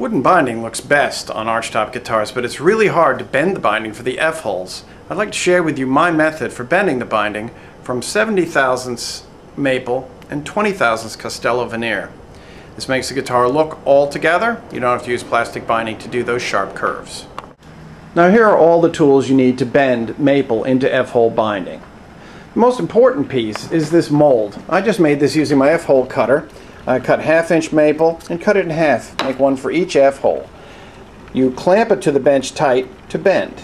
Wooden binding looks best on archtop guitars, but it's really hard to bend the binding for the F-holes. I'd like to share with you my method for bending the binding from 70 thousandths maple and 20 thousandths Castello veneer. This makes the guitar look all together. You don't have to use plastic binding to do those sharp curves. Now here are all the tools you need to bend maple into F-hole binding. The most important piece is this mold. I just made this using my F-hole cutter. I cut 1/2" maple and cut it in half, make one for each F-hole. You clamp it to the bench tight to bend.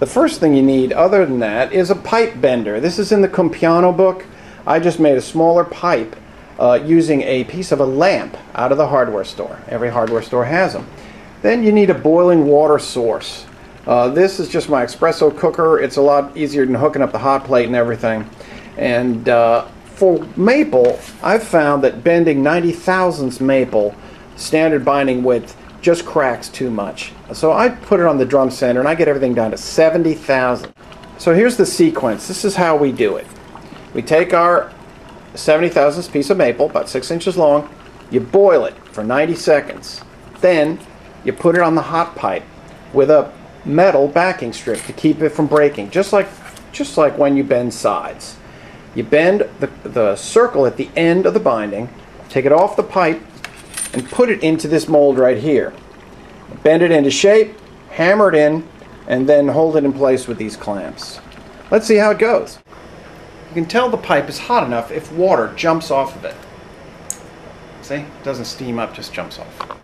The first thing you need other than that is a pipe bender. This is in the Compiano book. I just made a smaller pipe using a piece of a lamp out of the hardware store. Every hardware store has them. Then you need a boiling water source. This is just my espresso cooker. It's a lot easier than hooking up the hot plate and everything. And for maple, I've found that bending 90 thousandths maple, standard binding width, just cracks too much. So I put it on the drum center and I get everything down to 70 thousandths. So here's the sequence. This is how we do it. We take our 70 thousandths piece of maple, about 6 inches long, you boil it for 90 seconds. Then you put it on the hot pipe with a metal backing strip to keep it from breaking, just like when you bend sides. You bend the circle at the end of the binding, take it off the pipe, and put it into this mold right here. Bend it into shape, hammer it in, and then hold it in place with these clamps. Let's see how it goes. You can tell the pipe is hot enough if water jumps off of it. See? It doesn't steam up, just jumps off.